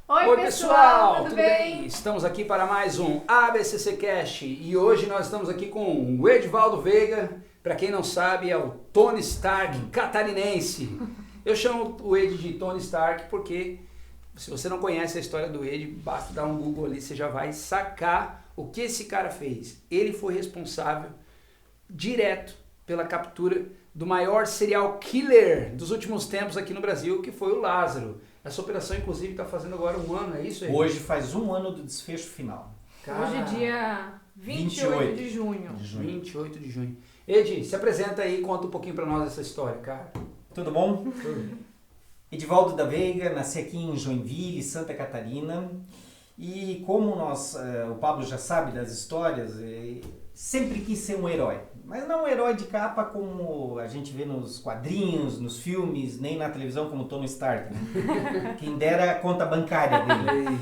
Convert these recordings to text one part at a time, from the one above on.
Oi pessoal, tudo bem? Estamos aqui para mais um ABCC Cast e hoje nós estamos aqui com o Edivaldo Veiga, para quem não sabe é o Tony Stark catarinense. Eu chamo o Ed de Tony Stark porque se você não conhece a história do Ed, basta dar um Google ali, você já vai sacar o que esse cara fez. Ele foi responsável direto pela captura do maior serial killer dos últimos tempos aqui no Brasil, que foi o Lázaro. Essa operação, inclusive, está fazendo agora um ano, é isso aí? Hoje faz um ano do desfecho final. Hoje é dia 28 de junho. 28 de junho. Edi, se apresenta aí e conta um pouquinho para nós essa história, cara. Tudo bom? Tudo. Edivaldo da Veiga, nasci aqui em Joinville, Santa Catarina. E como o Pablo já sabe das histórias, sempre quis ser um herói. Mas não um herói de capa como a gente vê nos quadrinhos, nos filmes, nem na televisão como Tony Stark. Né? Quem dera a conta bancária dele.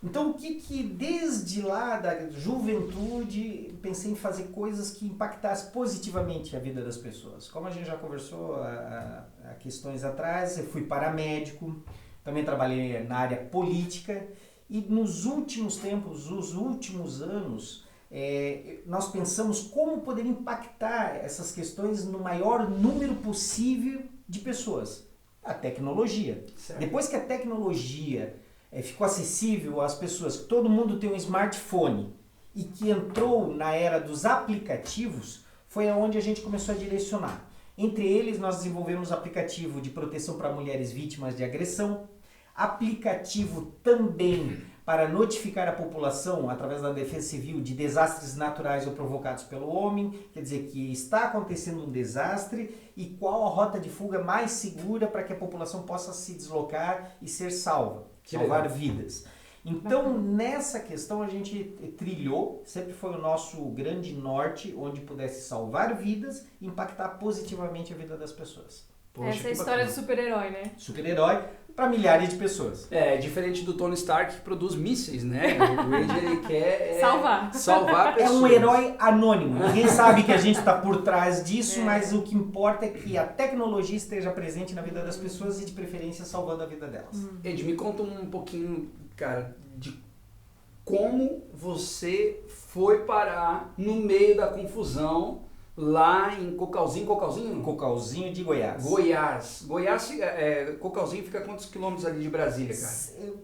Então o que desde lá da juventude pensei em fazer coisas que impactassem positivamente a vida das pessoas. Como a gente já conversou há questões atrás, eu fui paramédico, também trabalhei na área política e nos últimos tempos, os últimos anos, nós pensamos como poder impactar essas questões no maior número possível de pessoas. A tecnologia. Certo. Depois que a tecnologia ficou acessível às pessoas, que todo mundo tem um smartphone e que entrou na era dos aplicativos, foi aonde a gente começou a direcionar. Entre eles, nós desenvolvemos aplicativo de proteção para mulheres vítimas de agressão, aplicativo também para notificar a população, através da Defesa Civil, de desastres naturais ou provocados pelo homem, quer dizer que está acontecendo um desastre e qual a rota de fuga mais segura para que a população possa se deslocar e ser salva, salvar vidas. Então, nessa questão a gente trilhou, sempre foi o nosso grande norte, onde pudesse salvar vidas e impactar positivamente a vida das pessoas. Poxa, Essa é a história do super-herói, né? Super-herói para milhares de pessoas. Diferente do Tony Stark que produz mísseis, né? O Ed, ele quer salvar pessoas. É um herói anônimo. Ninguém sabe que a gente está por trás disso, mas o que importa é que a tecnologia esteja presente na vida das pessoas e de preferência salvando a vida delas. Ed, me conta um pouquinho, cara, de como você foi parar no meio da confusão lá em Cocalzinho? Cocalzinho de Goiás. Cocalzinho fica a quantos quilômetros ali de Brasília, cara?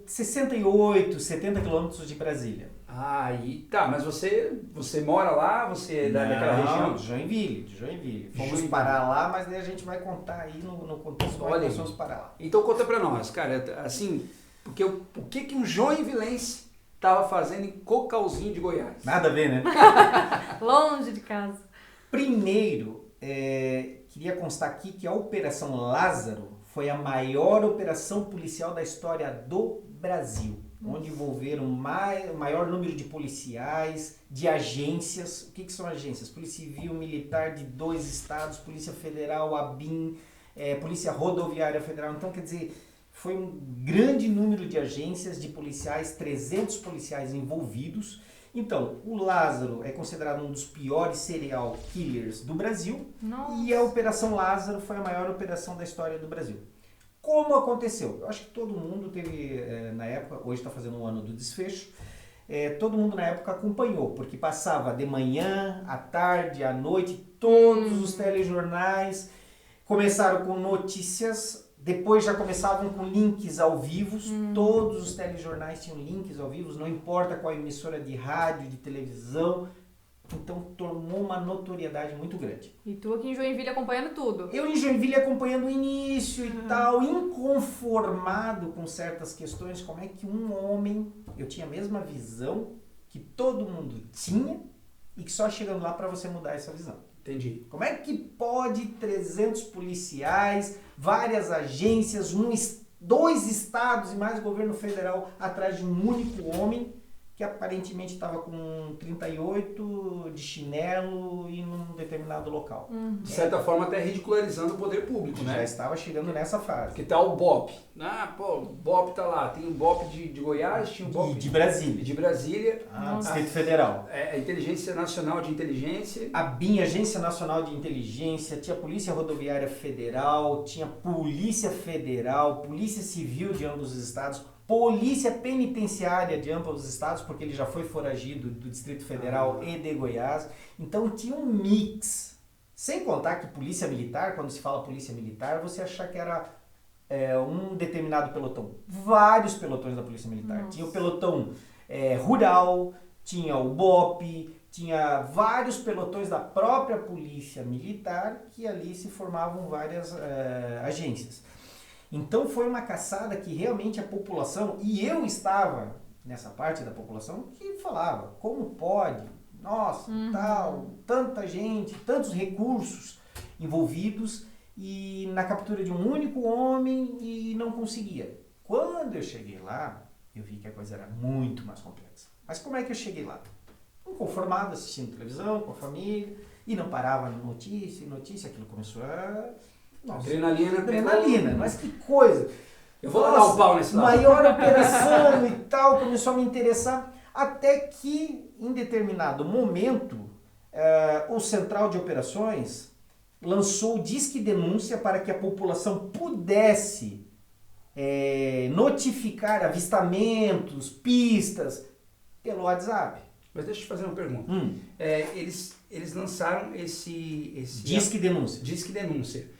68, 70 quilômetros de Brasília. Aí, tá, mas você mora lá, você é daquela região? De Joinville. Fomos parar lá, mas daí a gente vai contar aí no contexto Olha, nós fomos parar lá. Então conta pra nós, cara, assim, porque o que um joinvilense tava fazendo em Cocalzinho de Goiás? Nada a ver, né? Longe de casa. Primeiro, queria constar aqui que a Operação Lázaro foi a maior operação policial da história do Brasil, onde envolveram o maior número de policiais, de agências. O que são agências? Polícia Civil, Militar de 2 estados, Polícia Federal, ABIN, Polícia Rodoviária Federal. Então, quer dizer, foi um grande número de agências, de policiais, 300 policiais envolvidos. Então, o Lázaro é considerado um dos piores serial killers do Brasil. Nossa. E a Operação Lázaro foi a maior operação da história do Brasil. Como aconteceu? Eu acho que todo mundo teve, na época, hoje está fazendo um ano do desfecho, todo mundo na época acompanhou, porque passava de manhã, à tarde, à noite, todos os telejornais começaram com notícias. Depois já começavam com links ao vivo, todos os telejornais tinham links ao vivo, não importa qual emissora de rádio, de televisão, então tomou uma notoriedade muito grande. E tu aqui em Joinville acompanhando tudo. Eu em Joinville acompanhando o início e tal, inconformado com certas questões, como é que um homem, eu tinha a mesma visão que todo mundo tinha e que só chegando lá para você mudar essa visão. Entendi. Como é que pode 300 policiais, várias agências, 2 estados e mais o governo federal atrás de um único homem que aparentemente estava com 38 de chinelo e num determinado local? De certa forma até ridicularizando o poder público, né? Já estava chegando nessa fase. Que tal o BOP, o BOP tá lá. Tem o BOP de Goiás, tinha o BOP de Brasília. De Brasília. Distrito Federal. A Inteligência Nacional de Inteligência. A BIM, Agência Nacional de Inteligência, tinha Polícia Rodoviária Federal, tinha Polícia Federal, Polícia Civil de ambos os estados, Polícia Penitenciária de ambos os estados, porque ele já foi foragido do Distrito Federal e de Goiás. Então tinha um mix. Sem contar que Polícia Militar, quando se fala Polícia Militar, você achar que era um determinado pelotão. Vários pelotões da Polícia Militar. Nossa. Tinha o pelotão rural, tinha o BOP, tinha vários pelotões da própria Polícia Militar que ali se formavam várias agências. Então foi uma caçada que realmente a população, e eu estava nessa parte da população que falava, como pode? Nossa, tal, tanta gente, tantos recursos envolvidos e na captura de um único homem e não conseguia. Quando eu cheguei lá, eu vi que a coisa era muito mais complexa. Mas como é que eu cheguei lá? Inconformado, assistindo televisão com a família e não parava notícia, aquilo começou a... Nossa, adrenalina, mas que coisa! Eu vou dar um pau nesse lado. Maior operação e tal, começou a me interessar, até que em determinado momento o Central de Operações lançou o Disque Denúncia para que a população pudesse notificar avistamentos, pistas pelo WhatsApp. Mas deixa eu te fazer uma pergunta. Eles lançaram esse Disque Denúncia. Disque Denúncia.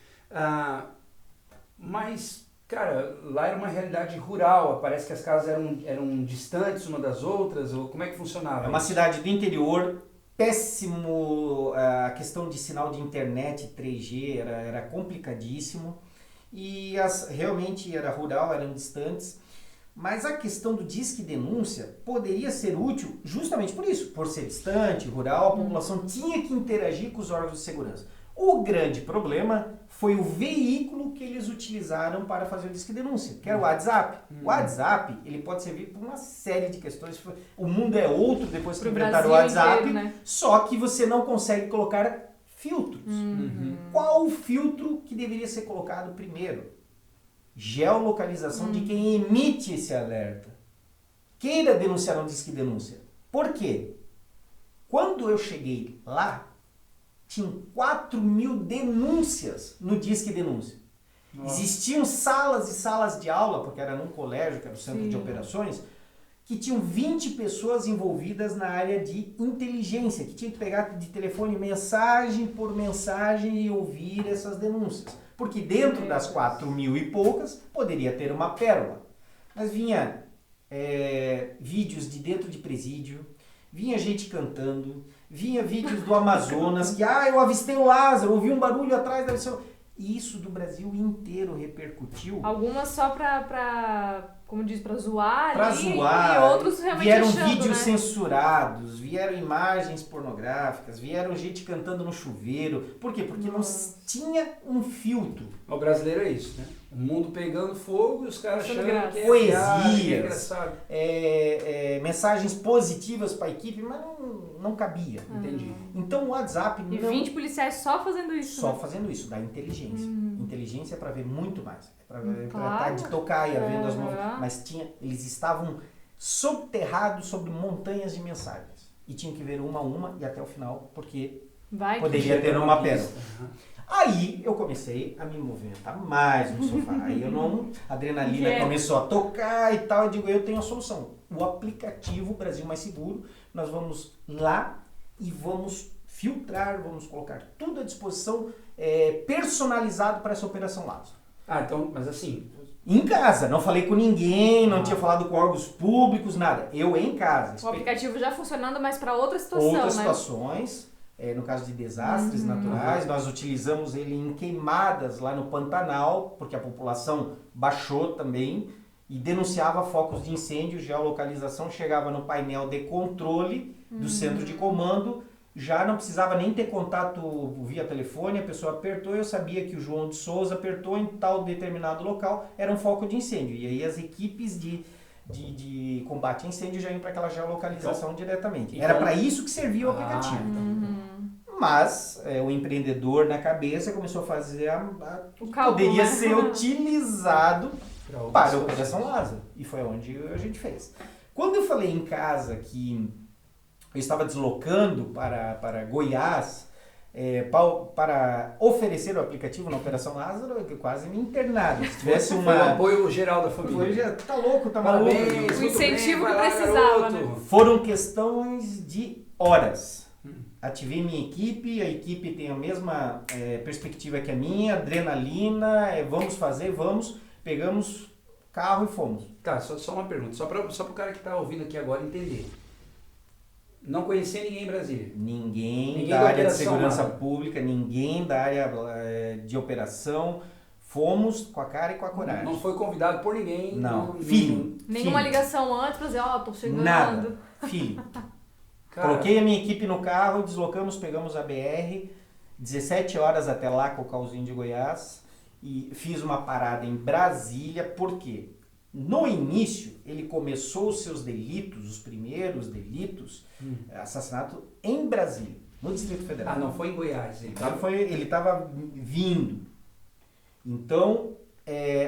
Mas, cara, lá era uma realidade rural, parece que as casas eram distantes uma das outras, ou como é que funcionava? É uma cidade do interior, péssimo, a questão de sinal de internet 3G era complicadíssimo, e realmente era rural, eram distantes, mas a questão do Disque Denúncia poderia ser útil justamente por isso, por ser distante, rural, a população tinha que interagir com os órgãos de segurança. O grande problema foi o veículo que eles utilizaram para fazer o Disque Denúncia, que era o WhatsApp. O WhatsApp, ele pode servir para uma série de questões. O mundo é outro depois que inventaram o WhatsApp, inteiro, né? Só que você não consegue colocar filtros. Qual o filtro que deveria ser colocado primeiro? Geolocalização de quem emite esse alerta. Queira denunciar um Disque Denúncia. Por quê? Quando eu cheguei lá, tinham 4.000 denúncias no Disque Denúncia. Nossa. Existiam salas e salas de aula, porque era num colégio, que era o centro de operações, que tinham 20 pessoas envolvidas na área de inteligência, que tinham que pegar de telefone mensagem por mensagem e ouvir essas denúncias. Porque dentro das 4.000 e poucas, poderia ter uma pérola. Mas vinha vídeos de dentro de presídio, vinha gente cantando, vinha vídeos do Amazonas, que eu avistei o Lázaro, ouvi um barulho atrás da visão. E isso do Brasil inteiro repercutiu. Algumas só como diz, pra zoar. Pra zoar. E outros realmente vieram achando, vídeos né? censurados, vieram imagens pornográficas, vieram gente cantando no chuveiro. Por quê? Porque não tinha um filtro. O brasileiro é isso, né? O mundo pegando fogo e os caras achando que é poesias, mensagens positivas para a equipe, mas não cabia. Entendi. Então o WhatsApp... E 20 policiais só fazendo isso. Só fazendo isso, da inteligência. Inteligência é para ver muito mais. É para estar de tocaia, vendo as mãos. Mas eles estavam subterrados sobre montanhas de mensagens. E tinham que ver uma a uma e até o final, porque poderia ter uma pérola. Aí eu comecei a me movimentar mais no sofá. Aí a adrenalina começou a tocar e tal. Eu digo, eu tenho a solução. O aplicativo Brasil Mais Seguro, nós vamos lá e vamos filtrar, vamos colocar tudo à disposição, personalizado para essa Operação Lázaro. Então, mas assim... Em casa, não falei com ninguém, não tinha falado com órgãos públicos, nada. Eu em casa. O aplicativo já funcionando, mas para outra situação, Outras situações. No caso de desastres naturais, nós utilizamos ele em queimadas lá no Pantanal, porque a população baixou também e denunciava focos de incêndio, geolocalização, chegava no painel de controle do centro de comando, já não precisava nem ter contato via telefone, a pessoa apertou, eu sabia que o João de Souza apertou em tal determinado local, era um foco de incêndio. E aí as equipes de combate a incêndio já iam para aquela geolocalização diretamente. Era para isso que servia o aplicativo. Mas o empreendedor na cabeça começou a fazer o que poderia ser utilizado para a Operação Lázaro. E foi onde a gente fez. Quando eu falei em casa que eu estava deslocando para Goiás para oferecer o aplicativo na Operação Lázaro, eu quase me internaram. Se tivesse Foi o apoio geral da família. Tá louco, tá maluco. O incentivo que precisava, né? Foram questões de horas. Ativei minha equipe, a equipe tem a mesma perspectiva que a minha, adrenalina, vamos fazer, pegamos carro e fomos. Tá, só uma pergunta, só para o cara que está ouvindo aqui agora entender. Não conhecia ninguém em Brasília? Ninguém da área de segurança pública, ninguém da área de operação. Fomos com a cara e com a coragem. Não foi convidado por ninguém? Não. Nenhuma ligação antes para dizer, tô chegando. Nada. Filho. Cara, coloquei a minha equipe no carro, deslocamos, pegamos a BR, 17 horas até lá, Cocalzinho de Goiás, e fiz uma parada em Brasília, por quê? No início, ele começou os seus delitos, os primeiros delitos, assassinato em Brasília, no Distrito Federal. Ah, não foi em Goiás. Ele estava vindo. Então,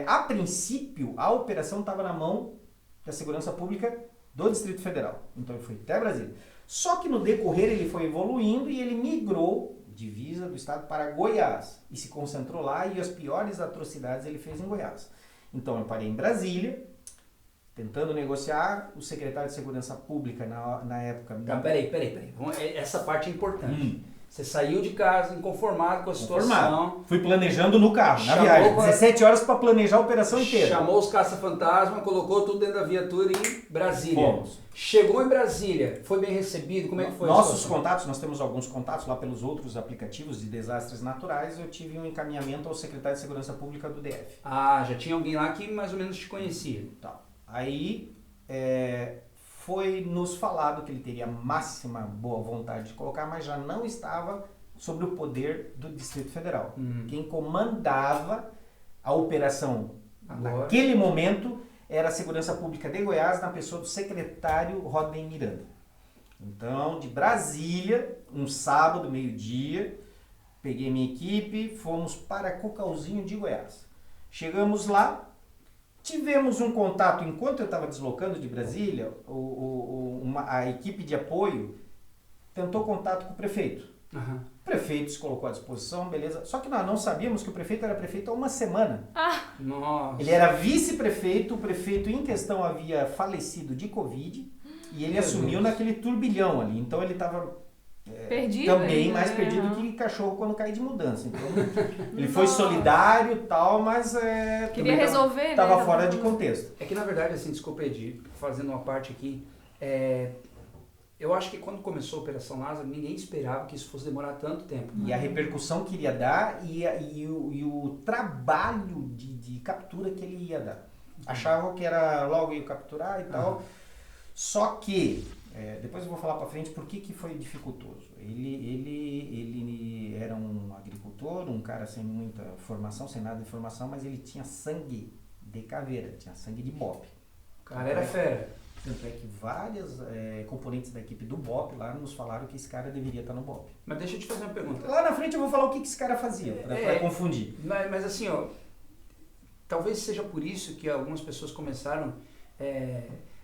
a princípio, a operação estava na mão da Segurança Pública do Distrito Federal. Então, ele foi até Brasília. Só que no decorrer ele foi evoluindo e ele migrou divisa do estado para Goiás e se concentrou lá e as piores atrocidades ele fez em Goiás. Então eu parei em Brasília, tentando negociar, o secretário de Segurança Pública na época... Peraí. Essa parte é importante. Você saiu de casa inconformado com a situação. Fui planejando no carro, na viagem. 17 horas para planejar a operação inteira. Chamou os caça-fantasma, colocou tudo dentro da viatura em Brasília. Fomos. Chegou em Brasília, foi bem recebido? Como é que foi? Nossos contatos, nós temos alguns contatos lá pelos outros aplicativos de desastres naturais. Eu tive um encaminhamento ao secretário de Segurança Pública do DF. Ah, já tinha alguém lá que mais ou menos te conhecia. Tá. Aí foi nos falado que ele teria a máxima boa vontade de colocar, mas já não estava sobre o poder do Distrito Federal. Quem comandava a operação naquele momento era a Segurança Pública de Goiás, na pessoa do secretário Rodney Miranda. Então, de Brasília, um sábado, meio-dia, peguei minha equipe, fomos para Cocalzinho de Goiás. Chegamos lá, tivemos um contato, enquanto eu estava deslocando de Brasília, a equipe de apoio tentou contato com o prefeito. Uhum. O prefeito se colocou à disposição, beleza. Só que nós não sabíamos que o prefeito era prefeito há uma semana. Nossa. Ele era vice-prefeito, o prefeito em questão havia falecido de Covid e ele assumiu naquele turbilhão ali. Então ele estava perdido, também mais perdido que cachorro quando cai de mudança. Então ele foi solidário e tal, mas queria resolver, estava fora de contexto. É que na verdade, assim, desculpa Edi, fazendo uma parte aqui, eu acho que quando começou a Operação Lázaro, ninguém esperava que isso fosse demorar tanto tempo. E a repercussão que iria dar e o trabalho de captura que ele ia dar. Achavam que era logo ia capturar e tal. Só que, depois eu vou falar para frente por que foi dificultoso. Ele era um agricultor, um cara sem muita formação, sem nada de formação, mas ele tinha sangue de caveira, tinha sangue de bope. O cara era fera. Tanto é que várias componentes da equipe do BOP lá nos falaram que esse cara deveria estar no BOP. Mas deixa eu te fazer uma pergunta. Lá na frente eu vou falar o que esse cara fazia, para confundir. Mas assim, talvez seja por isso que algumas pessoas começaram...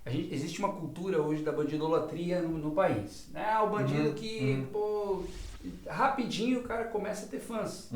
existe uma cultura hoje da bandidolatria no país. Né? O bandido rapidinho o cara começa a ter fãs.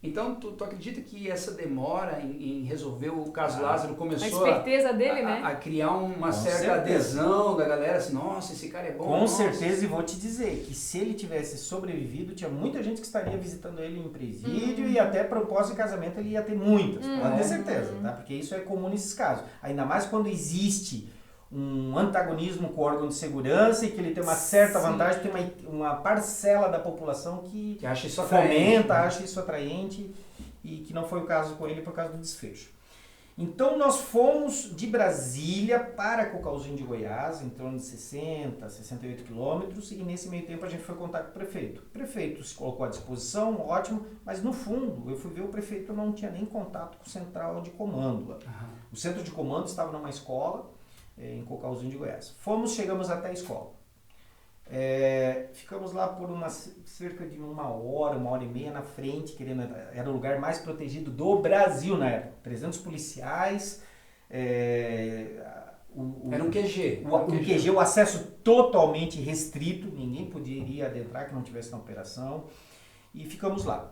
Então, tu acredita que essa demora em resolver o caso Lázaro começou a esperteza dele, né? a criar uma certa adesão da galera, assim, nossa, esse cara é bom. Com certeza, e vou te dizer que se ele tivesse sobrevivido, tinha muita gente que estaria visitando ele em presídio e até propósito de casamento ele ia ter muitas, pode ter certeza, tá? Porque isso é comum nesses casos. Ainda mais quando existe um antagonismo com o órgão de segurança e que ele tem uma certa vantagem, tem uma parcela da população que acha isso fomenta, acha isso atraente e que não foi o caso com ele por causa do desfecho. Então nós fomos de Brasília para Cocalzinho de Goiás, em torno de 60, 68 quilômetros, e nesse meio tempo a gente foi contar com o prefeito. O prefeito se colocou à disposição, ótimo, mas no fundo eu fui ver o prefeito não tinha nem contato com o central de comando lá. O centro de comando estava numa escola, em Cocalzinho de Goiás. Chegamos até a escola. Ficamos lá por cerca de uma hora e meia na frente, era o lugar mais protegido do Brasil na época. 300 policiais, Era um QG. Um QG, o acesso totalmente restrito, ninguém poderia adentrar que não tivesse na operação. E ficamos lá.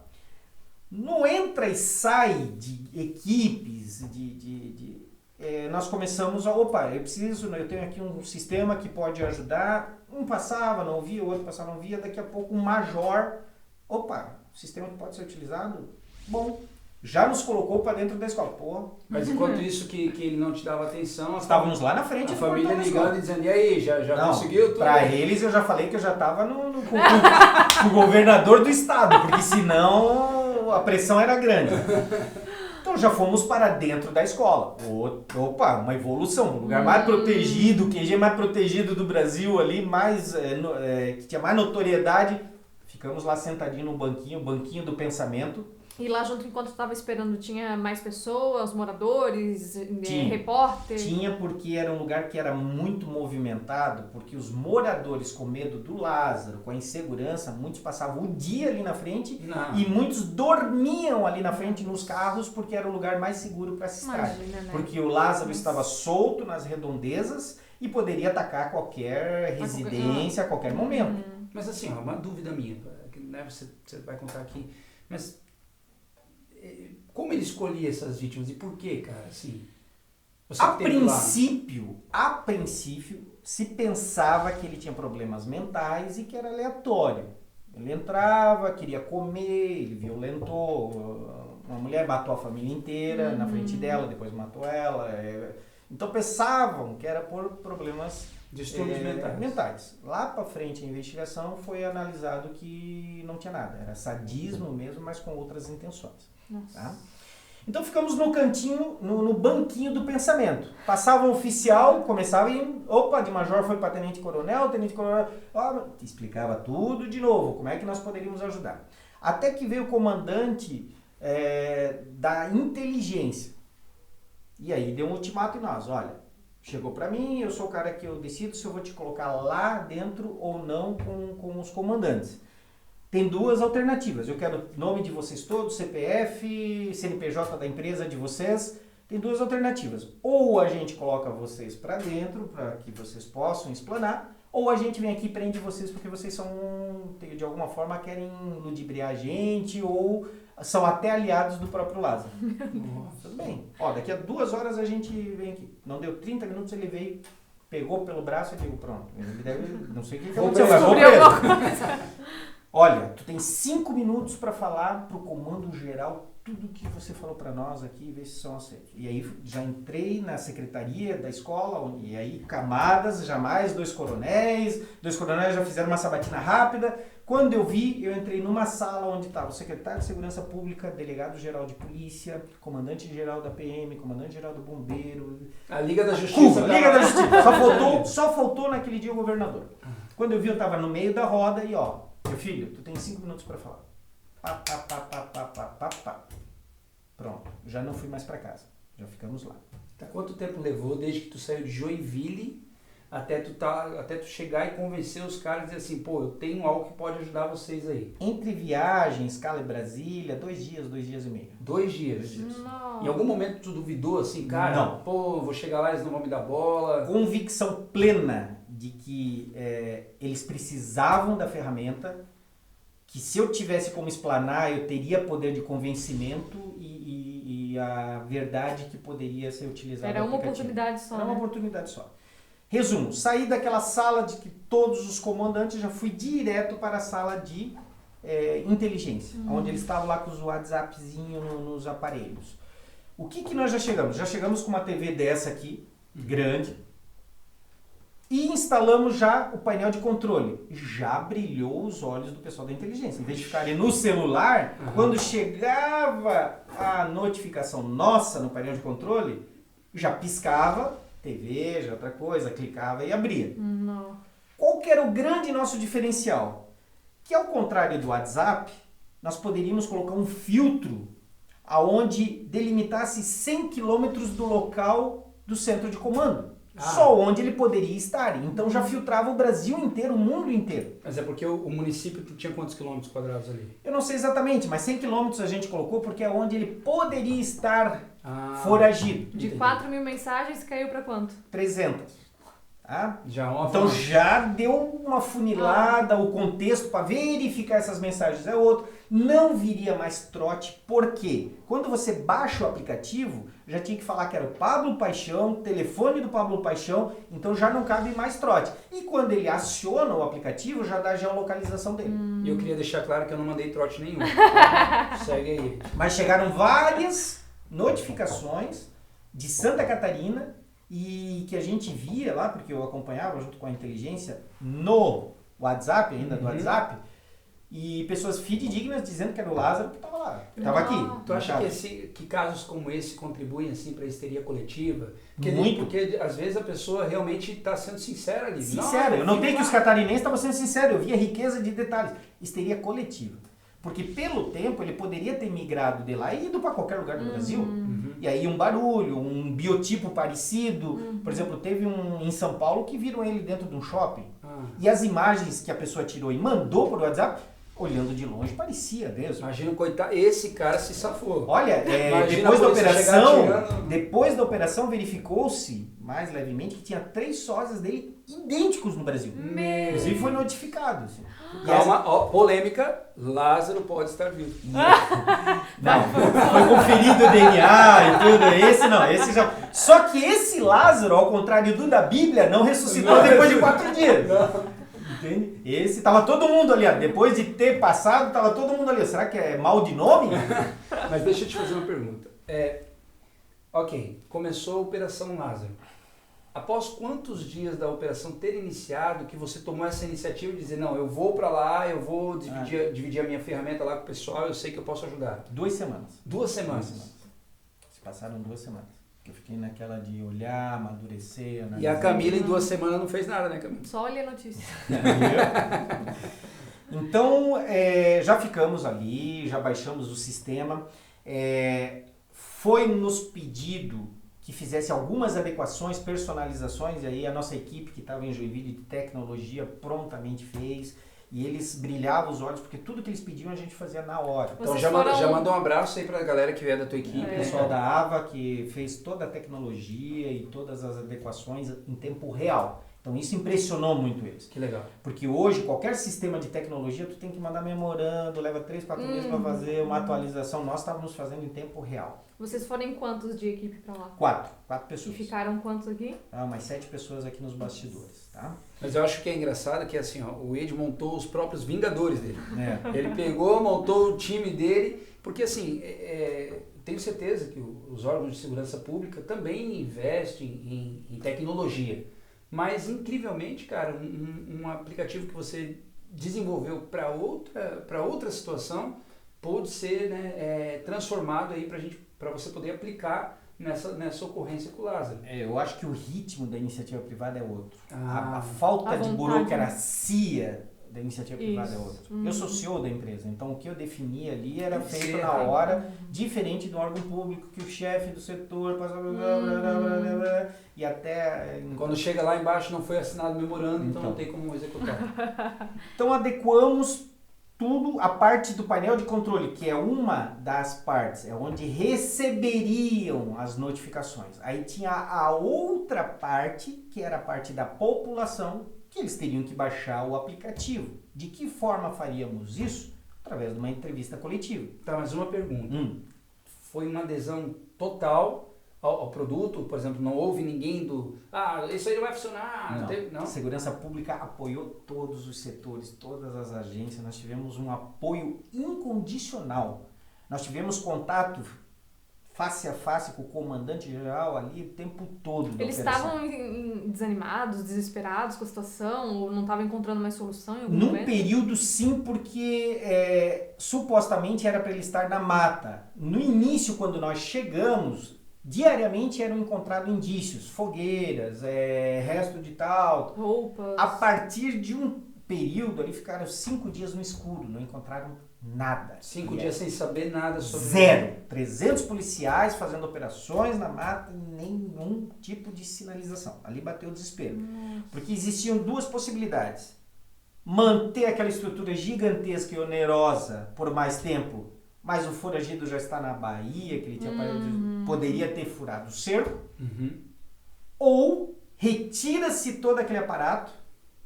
No entra e sai de equipes, nós começamos a, eu tenho aqui um sistema que pode ajudar. Um passava, não via, o outro passava, não via. Daqui a pouco um major, o sistema que pode ser utilizado, bom, já nos colocou para dentro da escola. Mas enquanto isso que ele não te dava atenção, estávamos lá na frente. A família ligando e dizendo, e aí, já não, conseguiu tudo? Para eles eu já falei que eu já estava com o governador do estado, porque senão a pressão era grande. Então já fomos para dentro da escola. Uma evolução, um lugar mais protegido, o QG mais protegido do Brasil ali, que tinha mais notoriedade. Ficamos lá sentadinho no banquinho, o banquinho do pensamento. E lá junto, enquanto estava esperando, tinha mais pessoas, moradores, repórter? Tinha, porque era um lugar que era muito movimentado, porque os moradores, com medo do Lázaro, com a insegurança, muitos passavam o dia ali na frente e muitos dormiam ali na frente nos carros, porque era o lugar mais seguro para se estar. Imagina, né? Porque o Lázaro estava solto nas redondezas e poderia atacar qualquer residência a qualquer momento. Mas assim, uma dúvida minha, né, você vai contar aqui, mas como ele escolhia essas vítimas e por quê, cara? Assim, a princípio, se pensava que ele tinha problemas mentais e que era aleatório. Ele entrava, queria comer, ele violentou uma mulher, matou a família inteira na frente dela, depois matou ela. Então pensavam que era por problemas distúrbios mentais. Lá para frente, a investigação foi analisado que não tinha nada. Era sadismo mesmo, mas com outras intenções. Tá? Então ficamos no cantinho, no banquinho do pensamento. Passava um oficial, começava de major foi para tenente coronel, explicava tudo de novo, como é que nós poderíamos ajudar. Até que veio o comandante da inteligência. E aí deu um ultimato em nós, olha, chegou para mim, eu sou o cara que eu decido se eu vou te colocar lá dentro ou não com os comandantes. Tem duas alternativas. Eu quero o nome de vocês todos, CPF, CNPJ da empresa de vocês. Tem duas alternativas. Ou a gente coloca vocês para dentro, para que vocês possam explanar, ou a gente vem aqui e prende vocês porque vocês são, de alguma forma, querem ludibriar a gente, ou são até aliados do próprio Lázaro. Tudo bem. Daqui a 2 horas a gente vem aqui. Não deu 30 minutos, ele veio, pegou pelo braço e digo, pronto. Ele deve, não sei o que aconteceu, mas vou preso. Olha, tu tem 5 minutos para falar pro comando geral tudo que você falou para nós aqui e ver se são aceitos. E aí já entrei na secretaria da escola, e aí camadas, jamais 2 coronéis já fizeram uma sabatina rápida. Quando eu vi, eu entrei numa sala onde estava o secretário de Segurança Pública, delegado-geral de polícia, comandante-geral da PM, comandante-geral do bombeiro. A Liga da Justiça. Liga da Justiça. Só faltou naquele dia o governador. Quando eu vi, eu estava no meio da roda e meu filho, tu tem 5 minutos para falar. Pronto, já não fui mais para casa. Já ficamos lá. Tá, quanto tempo levou desde que tu saiu de Joinville até tu chegar e convencer os caras e dizer assim, eu tenho algo que pode ajudar vocês aí? Entre viagens, Cala e Brasília, 2 dias, 2 dias e meio. 2 dias? Não. Em algum momento tu duvidou assim, cara? Não. Vou chegar lá, eles não vão me dar bola. Convicção plena de que eles precisavam da ferramenta, que se eu tivesse como explanar, eu teria poder de convencimento e a verdade que poderia ser utilizada. Era uma oportunidade só. Era uma oportunidade só. Resumo, saí daquela sala de que todos os comandantes, já fui direto para a sala de inteligência, onde eles estavam lá com os WhatsAppzinhos nos aparelhos. O que nós já chegamos? Já chegamos com uma TV dessa aqui, grande, e instalamos já o painel de controle. Já brilhou os olhos do pessoal da inteligência. Em vez de ficarem no celular, quando chegava a notificação nossa no painel de controle, já piscava, TV, já outra coisa, clicava e abria. Não. Qual que era o grande nosso diferencial? Que ao contrário do WhatsApp, nós poderíamos colocar um filtro aonde delimitasse 100 quilômetros do local do centro de comando. Só onde ele poderia estar. Então já filtrava o Brasil inteiro, o mundo inteiro. Mas é porque o município tinha quantos quilômetros quadrados ali? Eu não sei exatamente, mas 100 quilômetros a gente colocou porque é onde ele poderia estar foragido. De 4 mil mensagens caiu para quanto? 300. Ah? Então Já deu uma funilada, o contexto para verificar essas mensagens é outro. Não viria mais trote, por quê? Quando você baixa o aplicativo, já tinha que falar que era o Pablo Paixão, telefone do Pablo Paixão, então já não cabe mais trote. E quando ele aciona o aplicativo, já dá a geolocalização dele. E eu queria deixar claro que eu não mandei trote nenhum. Segue aí. Mas chegaram várias notificações de Santa Catarina e que a gente via lá, porque eu acompanhava junto com a inteligência no WhatsApp, ainda do WhatsApp, e pessoas fidedignas dizendo que era o Lázaro que estava lá, que estava aqui. Tu acha que casos como esse contribuem assim para a histeria coletiva? Muito. Porque às vezes a pessoa realmente está sendo sincera ali. Sincera, eu notei que os catarinenses estavam sendo sinceros, eu via riqueza de detalhes. Histeria coletiva. Porque pelo tempo ele poderia ter migrado de lá e ido para qualquer lugar do Brasil. E aí um barulho, um biotipo parecido. Por exemplo, teve um em São Paulo que viram ele dentro de um shopping. E as imagens que a pessoa tirou e mandou por WhatsApp, olhando de longe, parecia mesmo. Imagina, coitado, esse cara se safou. Olha, depois da operação verificou-se mais levemente que tinha 3 sósias dele idênticos no Brasil. Inclusive foi notificado. Assim. Calma, polêmica, Lázaro pode estar vivo. Não, foi conferido o DNA e tudo. Esse já... Só que esse Lázaro, ao contrário do da Bíblia, não ressuscitou depois de 4 dias. Entende? Esse, tava todo mundo ali, depois de ter passado, tava todo mundo ali. Será que é mal de nome? Mas deixa eu te fazer uma pergunta. Ok, começou a Operação Lázaro. Após quantos dias da operação ter iniciado que você tomou essa iniciativa de dizer, não, eu vou para lá, eu vou dividir a minha ferramenta lá com o pessoal, eu sei que eu posso ajudar? 2 semanas. 2 semanas? 2 semanas. Se passaram 2 semanas. Eu fiquei naquela de olhar, amadurecer, analisar. E a Camila em 2 semanas não fez nada, né, Camila? Só olhei a notícia. Então, já ficamos ali, já baixamos o sistema. Foi nos pedido que fizesse algumas adequações, personalizações, e aí a nossa equipe que estava em Joinville de tecnologia prontamente fez, e eles brilhavam os olhos, porque tudo que eles pediam a gente fazia na hora. Então já manda um abraço aí pra galera que vier da tua equipe. O pessoal da AVA que fez toda a tecnologia e todas as adequações em tempo real. Então isso impressionou muito eles. Que legal. Porque hoje qualquer sistema de tecnologia tu tem que mandar memorando, leva 3, 4 meses para fazer uma atualização. Nós estávamos fazendo em tempo real. Vocês foram em quantos de equipe para lá? 4 pessoas. E ficaram quantos aqui? Mais 7 pessoas aqui nos bastidores, tá? Mas eu acho que é engraçado que assim, ó, o Ed montou os próprios Vingadores dele. Ele pegou, montou o time dele, porque assim, tenho certeza que os órgãos de segurança pública também investem em tecnologia. Mas, incrivelmente, cara, um aplicativo que você desenvolveu para outra situação pode ser, né, transformado aí para você poder aplicar nessa ocorrência com o Lázaro. Eu acho que o ritmo da iniciativa privada é outro. A falta de burocracia da iniciativa privada é outro. Eu sou CEO da empresa, então o que eu defini ali era feito na hora, diferente do órgão público, que o chefe do setor passa... E até... Quando chega lá embaixo não foi assinado memorando, então não tem como executar. Então adequamos tudo, a parte do painel de controle, que é uma das partes, é onde receberiam as notificações. Aí tinha a outra parte, que era a parte da população, que eles teriam que baixar o aplicativo. De que forma faríamos isso? Através de uma entrevista coletiva. Tá, mas uma pergunta. Foi uma adesão total ao produto? Por exemplo, não houve ninguém isso aí não vai funcionar? Não. A Segurança Pública apoiou todos os setores, todas as agências. Nós tivemos um apoio incondicional. Nós tivemos contato face a face com o comandante-geral ali o tempo todo. Eles estavam desanimados, desesperados com a situação, ou não estavam encontrando mais solução em algum momento? Num período, sim, porque supostamente era para ele estar na mata. No início, quando nós chegamos, diariamente eram encontrados indícios, fogueiras, resto de tal. Roupas. A partir de um período, ali ficaram 5 dias no escuro, não encontraram nada. 5 dias sem saber nada sobre... Zero. 300 policiais fazendo operações na mata, nenhum tipo de sinalização. Ali bateu o desespero. Porque existiam 2 possibilidades. Manter aquela estrutura gigantesca e onerosa por mais tempo, mas o foragido já está na Bahia, que ele tinha poderia ter furado o cerco, ou retira-se todo aquele aparato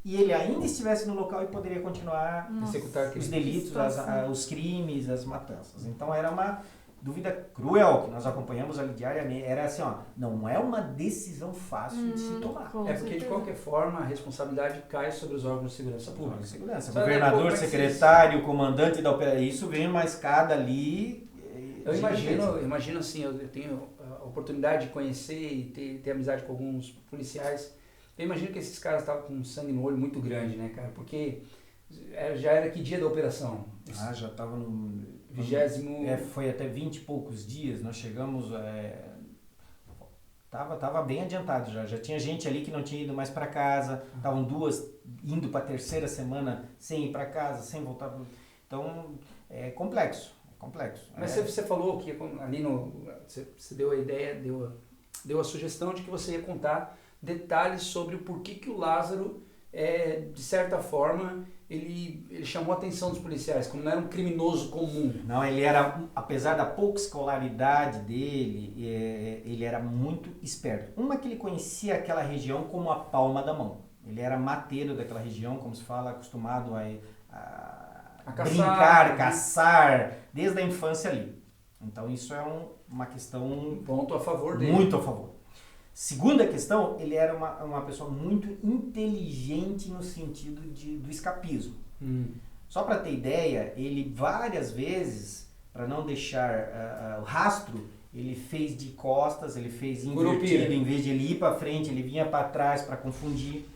e ele ainda estivesse no local e poderia continuar executar os delitos, os crimes, as matanças. Então era uma dúvida cruel que nós acompanhamos ali diariamente. Era assim, ó, não é uma decisão fácil de se tomar. Porque de qualquer forma a responsabilidade cai sobre os órgãos de segurança pública. Governador, secretário, comandante da operação, isso vem uma escada ali. Eu imagino assim, eu tenho a oportunidade de conhecer e ter amizade com alguns policiais. Eu imagino que esses caras estavam com sangue no olho muito grande, né, cara? Porque já era que dia da operação? Já estava no 20º... foi até 20 e poucos dias, nós chegamos... Tava bem adiantado já tinha gente ali que não tinha ido mais para casa, estavam duas indo para a terceira semana sem ir para casa, sem voltar... Então, é complexo. Mas você falou que ali você deu a ideia, deu a sugestão de que você ia contar detalhes sobre o porquê que o Lázaro, de certa forma, ele chamou a atenção dos policiais, como não era um criminoso comum. Não, ele era, apesar da pouca escolaridade dele, ele era muito esperto. Que ele conhecia aquela região como a palma da mão. Ele era mateiro daquela região, como se fala, acostumado a brincar, caçar, desde a infância ali. Então isso é uma questão... Um ponto a favor dele. Muito a favor. Segunda questão, ele era uma pessoa muito inteligente no sentido do escapismo. Só para ter ideia, ele várias vezes, para não deixar o rastro, ele fez de costas, ele fez invertido, em vez de ele ir para frente, ele vinha para trás para confundir.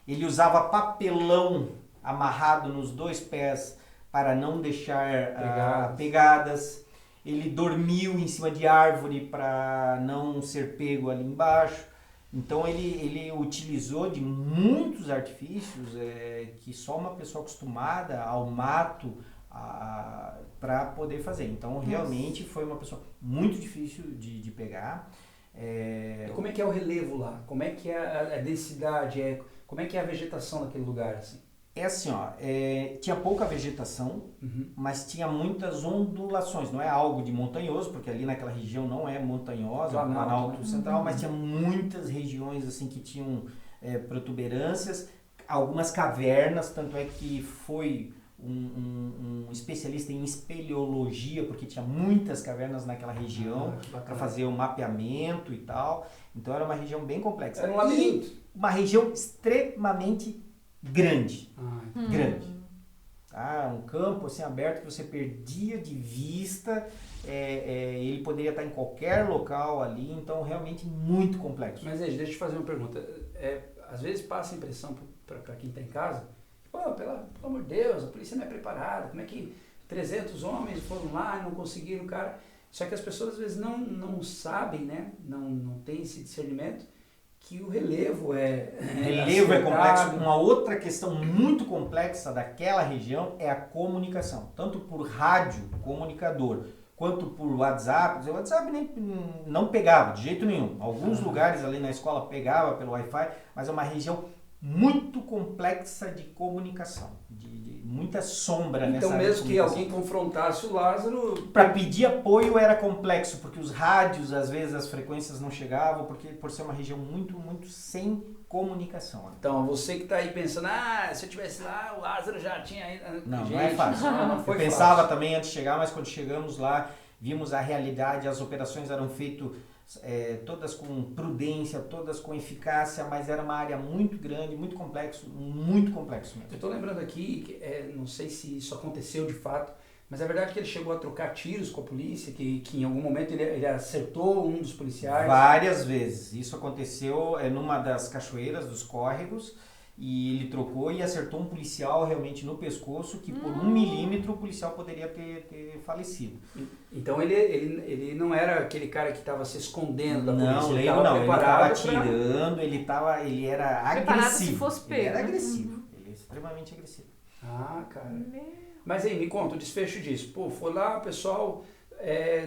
Ele usava papelão amarrado nos 2 pés para não deixar pegadas. Ele dormiu em cima de árvore para não ser pego ali embaixo. Então ele utilizou de muitos artifícios que só uma pessoa acostumada ao mato para poder fazer. Então realmente foi uma pessoa muito difícil de pegar. E como é que é o relevo lá? Como é que é a densidade? Como é que é a vegetação naquele lugar? Assim? Assim, tinha pouca vegetação, mas tinha muitas ondulações. Não é algo de montanhoso, porque ali naquela região não é montanhosa, é o Planalto Central, mas tinha muitas regiões assim que tinham protuberâncias, algumas cavernas, tanto é que foi um especialista em espeleologia, porque tinha muitas cavernas naquela região para fazer o mapeamento e tal. Então era uma região bem complexa. Era um labirinto. Uma região extremamente grande. Um campo assim aberto que você perdia de vista, ele poderia estar em qualquer local ali, então realmente muito complexo. Mas deixa eu te fazer uma pergunta. Às vezes passa a impressão para quem está em casa, pelo amor de Deus, a polícia não é preparada, como é que 300 homens foram lá e não conseguiram o cara? Só que as pessoas às vezes não sabem, né? Não tem esse discernimento que o relevo é complexo. Uma outra questão muito complexa daquela região é a comunicação, tanto por rádio comunicador quanto por WhatsApp. O WhatsApp não pegava de jeito nenhum. Alguns lugares ali na escola pegava pelo Wi-Fi, mas é uma região muito complexa de comunicação, de muita sombra nessa área. Então mesmo que alguém confrontasse o Lázaro... Para pedir apoio era complexo, porque os rádios, às vezes, as frequências não chegavam, por ser uma região muito, muito sem comunicação. Então, você que está aí pensando, se eu estivesse lá, o Lázaro já tinha ido... Não é fácil. Não foi eu pensava também antes de chegar, mas quando chegamos lá, vimos a realidade, as operações eram feitas todas com prudência, todas com eficácia, mas era uma área muito grande, muito complexo mesmo. Eu estou lembrando aqui, que, não sei se isso aconteceu de fato, mas é verdade que ele chegou a trocar tiros com a polícia, que em algum momento ele acertou um dos policiais? Várias vezes. Isso aconteceu numa das cachoeiras, dos córregos, e ele trocou e acertou um policial realmente no pescoço, que por 1 milímetro o policial poderia ter falecido. Então ele não era aquele cara que estava se escondendo da polícia? Ele estava atirando, ele era agressivo. Se fosse pego. Ele era agressivo, ele é extremamente agressivo. Cara. Mas aí, me conta o desfecho disso. Foi lá, o pessoal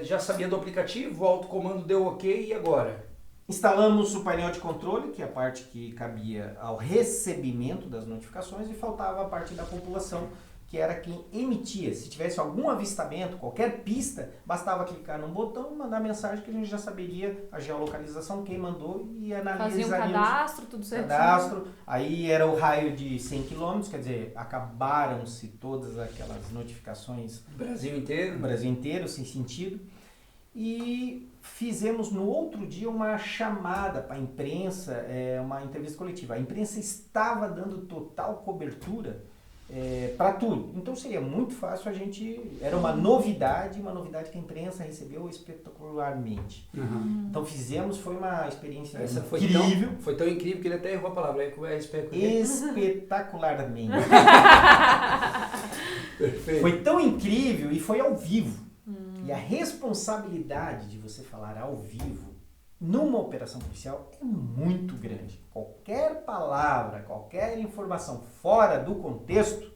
já sabia do aplicativo, o autocomando deu ok, e agora? Instalamos o painel de controle, que é a parte que cabia ao recebimento das notificações, e faltava a parte da população, que era quem emitia. Se tivesse algum avistamento, qualquer pista, bastava clicar num botão e mandar mensagem que a gente já saberia a geolocalização, quem mandou e analisaria. Fazia um cadastro, tudo certinho. Cadastro, aí era o raio de 100 km, quer dizer, acabaram-se todas aquelas notificações. Brasil inteiro. Brasil inteiro, sem sentido. E fizemos no outro dia uma chamada para a imprensa, uma entrevista coletiva. A imprensa estava dando total cobertura para tudo. Então seria muito fácil a gente... Era uma novidade que a imprensa recebeu espetacularmente. Uhum. Então fizemos, foi uma experiência incrível. Foi tão incrível que ele até errou a palavra. Espetacularmente. Perfeito. Foi tão incrível e foi ao vivo. E a responsabilidade de você falar ao vivo numa operação policial é muito grande. Qualquer palavra, qualquer informação fora do contexto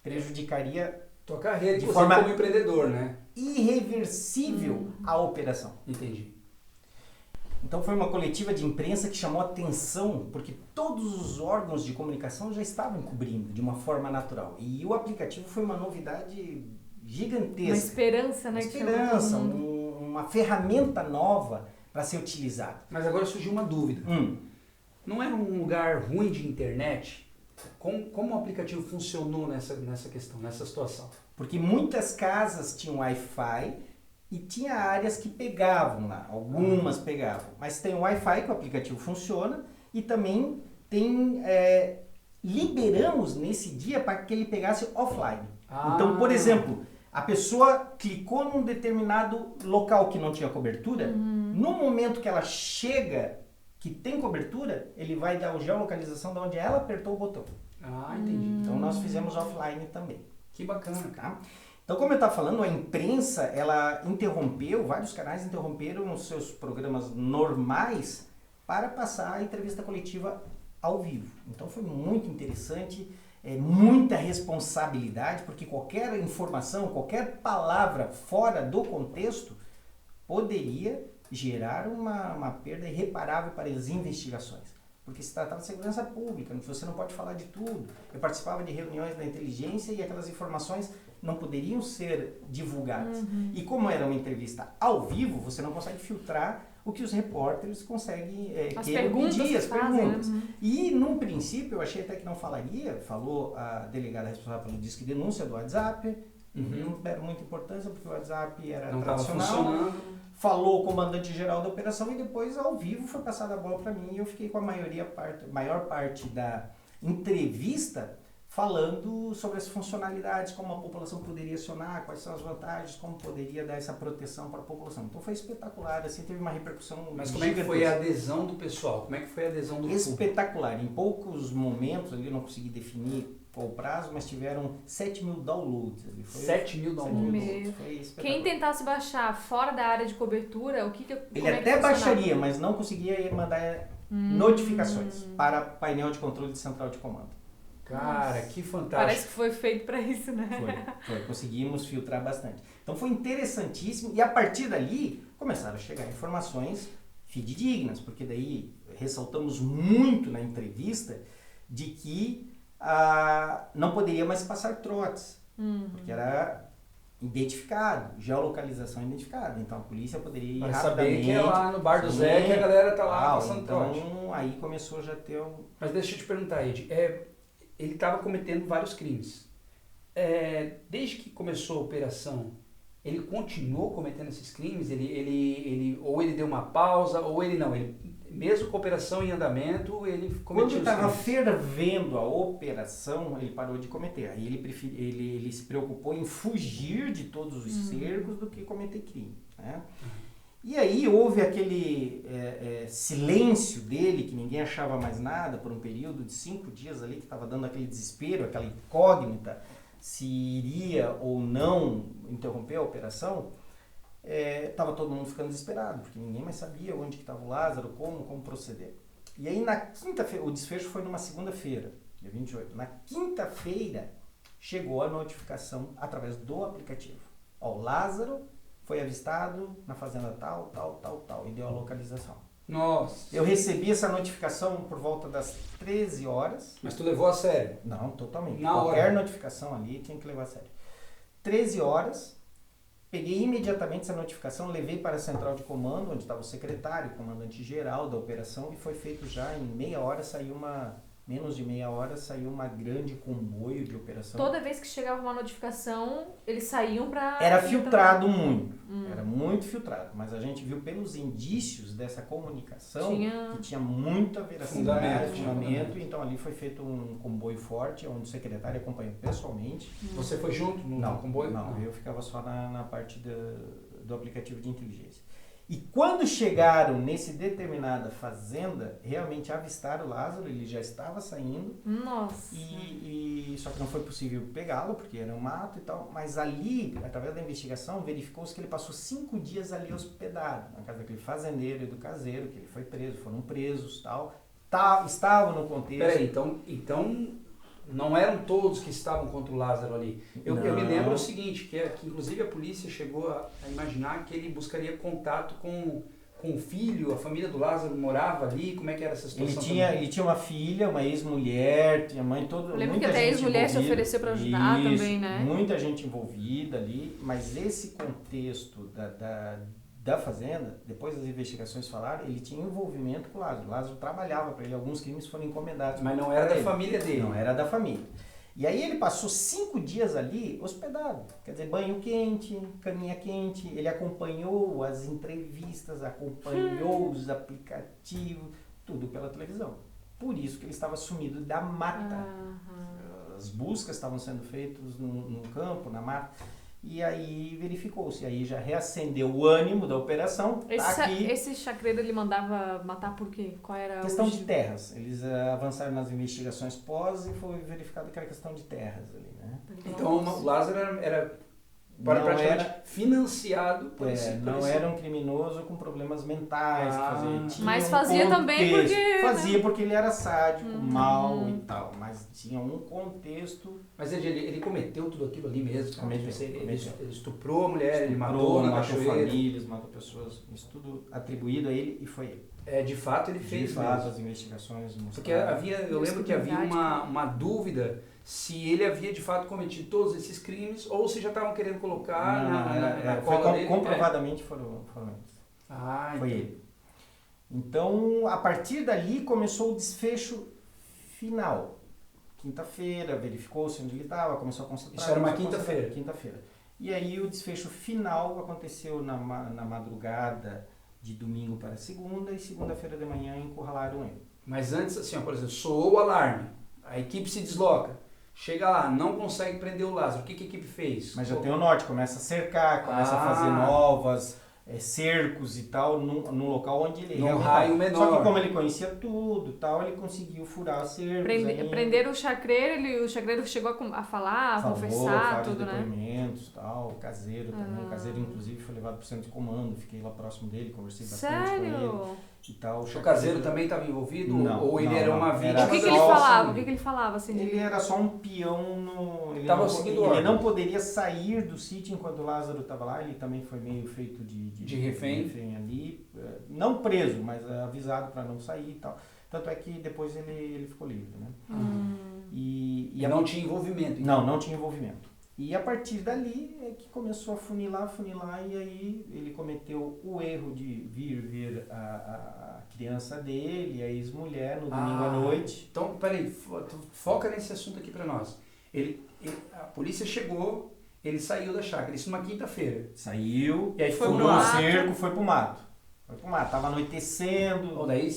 prejudicaria tua carreira de forma como empreendedor, né? Irreversível a operação. Entendi. Então foi uma coletiva de imprensa que chamou atenção porque todos os órgãos de comunicação já estavam cobrindo de uma forma natural. E o aplicativo foi uma novidade gigantesca. Uma esperança, né? Uma esperança, uma ferramenta nova para ser utilizada. Mas agora surgiu uma dúvida. Não era um lugar ruim de internet? Como o aplicativo funcionou nessa questão, nessa situação? Porque muitas casas tinham Wi-Fi e tinha áreas que pegavam lá. Algumas pegavam. Mas tem o Wi-Fi que o aplicativo funciona e também tem... liberamos nesse dia para que ele pegasse offline. Então, por exemplo... A pessoa clicou num determinado local que não tinha cobertura, no momento que ela chega, que tem cobertura, ele vai dar a geolocalização de onde ela apertou o botão. Entendi. Então nós fizemos offline também. Que bacana, cara. Então, como eu estava falando, a imprensa, ela interrompeu, vários canais interromperam os seus programas normais para passar a entrevista coletiva ao vivo. Então foi muito interessante. Muita responsabilidade, porque qualquer informação, qualquer palavra fora do contexto poderia gerar uma perda irreparável para as investigações. Porque se tratava de segurança pública, você não pode falar de tudo. Eu participava de reuniões da inteligência e aquelas informações não poderiam ser divulgadas. E como era uma entrevista ao vivo, você não consegue filtrar o que os repórteres conseguem as perguntas. E, num princípio, eu achei até que não falaria, falou a delegada responsável pelo Disque Denúncia do WhatsApp, não deram muita importância porque o WhatsApp era não tradicional, falou o comandante-geral da operação e depois, ao vivo, foi passada a bola para mim e eu fiquei com a maior parte da entrevista falando sobre as funcionalidades, como a população poderia acionar, quais são as vantagens, como poderia dar essa proteção para a população. Então foi espetacular, assim, teve uma repercussão. Mas como é que foi a adesão do pessoal? Como é que foi a adesão do público? Espetacular. Em poucos momentos, ali eu não consegui definir qual o prazo, mas tiveram 7 mil downloads. 7 mil downloads? Foi espetacular. Quem tentasse baixar fora da área de cobertura, Ele até baixaria, mas não conseguia mandar notificações para painel de controle de central de comando. Cara, que fantástico. Parece que foi feito para isso, né? Foi. Conseguimos filtrar bastante. Então foi interessantíssimo e a partir dali começaram a chegar informações fidedignas, porque daí ressaltamos muito na entrevista de que não poderia mais passar trotes, porque era identificado, geolocalização identificada. Então a polícia poderia ir rapidamente... saber que é lá no Bar do Zé que a galera tá lá passando trote. Então aí começou já a ter Mas deixa eu te perguntar, Ed, ele estava cometendo vários crimes. Desde que começou a operação, ele continuou cometendo esses crimes? Ou ele deu uma pausa, ou ele não. Mesmo com a operação em andamento, ele cometia Quando estava fervendo a operação, ele parou de cometer. Aí ele se preocupou em fugir de todos os cercos do que cometer crime. Né? E aí houve aquele silêncio dele, que ninguém achava mais nada, por um período de 5 dias ali, que estava dando aquele desespero, aquela incógnita, se iria ou não interromper a operação. Estava todo mundo ficando desesperado, porque ninguém mais sabia onde estava o Lázaro, como proceder. E aí na quinta-feira, o desfecho foi numa segunda-feira, dia 28. Na quinta-feira chegou a notificação através do aplicativo. O Lázaro foi avistado na fazenda tal, e deu a localização. Nossa. Eu recebi essa notificação por volta das 13 horas. Mas tu levou a sério? Não, totalmente. Na Qualquer hora. notificação ali tinha que levar a sério. 13 horas, peguei imediatamente essa notificação, levei para a central de comando, onde estava o secretário, o comandante-geral da operação, e foi feito já em meia hora, menos de meia hora, saiu uma grande comboio de operação. Toda vez que chegava uma notificação, eles saíam pra... Era filtrado muito, era muito filtrado, mas a gente viu pelos indícios dessa comunicação que tinha muita veracidade, fundamento, então ali foi feito um comboio forte, onde o secretário acompanhou pessoalmente. Você foi junto no comboio? Não, eu ficava só na parte do aplicativo de inteligência. E quando chegaram nesse determinada fazenda, realmente avistaram o Lázaro, ele já estava saindo. Nossa. Só que não foi possível pegá-lo, porque era um mato e tal. Mas ali, através da investigação, verificou-se que ele passou 5 dias ali hospedado, na casa daquele fazendeiro e do caseiro, que ele foi preso, foram presos tal. Estavam no contexto... Peraí, então não eram todos que estavam contra o Lázaro ali. Eu me lembro o seguinte, que inclusive a polícia chegou a imaginar que ele buscaria contato com o filho, a família do Lázaro morava ali, como é que era essa situação? Ele tinha uma filha, uma ex-mulher, tinha mãe, toda eu lembro que até a ex-mulher se ofereceu para ajudar também, né? Muita gente envolvida ali, mas esse contexto da fazenda, depois das investigações falaram, ele tinha envolvimento com o Lázaro. O Lázaro trabalhava para ele, alguns crimes foram encomendados. Mas não era da família dele. Não era da família. E aí ele passou 5 dias ali hospedado. Quer dizer, banho quente, caminha quente. Ele acompanhou as entrevistas, acompanhou os aplicativos, tudo pela televisão. Por isso que ele estava sumido da mata. As buscas estavam sendo feitas no campo, na mata. E aí verificou-se, aí já reacendeu o ânimo da operação. Esse chacreiro ele mandava matar por quê? Qual era questão de terras. Eles avançaram nas investigações pós e foi verificado que era questão de terras ali, né? Então o Lázaro era praticamente financiado por era um criminoso com problemas mentais. Mas fazia também porque... Fazia porque ele era sádico, mau e tal, mas tinha um contexto... Mas ele cometeu tudo aquilo ali mesmo? Cometeu. Ele estuprou a mulher, ele matou famílias, matou pessoas, isso tudo atribuído a ele e foi ele. De fato ele fez mesmo. As investigações mostraram. Porque eu lembro que havia uma dúvida se ele havia de fato cometido todos esses crimes ou se já estavam querendo colocar na cola dele. Comprovadamente foram eles. Foi ele. Então, a partir dali começou o desfecho final. Quinta-feira, verificou-se onde ele estava, começou a concentrar. Isso era uma quinta-feira? Quinta-feira. E aí o desfecho final aconteceu na madrugada de domingo para segunda e segunda-feira de manhã encurralaram ele. Mas antes, assim, por exemplo, soou o alarme, a equipe se desloca, chega lá, não consegue prender o Lázaro, o que a equipe fez? Mas já tem o norte, começa a cercar, começa a fazer novas cercos e tal, no local onde ele num raio menor. Só que como ele conhecia tudo tal, ele conseguiu furar cercos. Prenderam o chacreiro, o chacreiro chegou a falar, a confessar, tudo, né? Depoimentos, tal, o caseiro também. O caseiro, inclusive, foi levado para o centro de comando, fiquei lá próximo dele, conversei bastante com ele. E tal, o caseiro também estava envolvido? Não, ou ele era uma vítima? O que ele falava? O que ele falava? Assim, ele era só um peão ele não poderia sair do sítio enquanto o Lázaro estava lá. Ele também foi meio feito de refém ali. Não preso, mas avisado para não sair e tal. Tanto é que depois ele ficou livre, né? E não tinha envolvimento? Então. Não tinha envolvimento. E a partir dali é que começou a funilar, e aí ele cometeu o erro de vir ver a criança dele, a ex-mulher, no domingo à noite. Então, peraí, foca nesse assunto aqui pra nós. A polícia chegou, ele saiu da chácara, isso numa quinta-feira. Saiu, e aí foi pro cerco, foi pro mato. Tava anoitecendo. Ou daí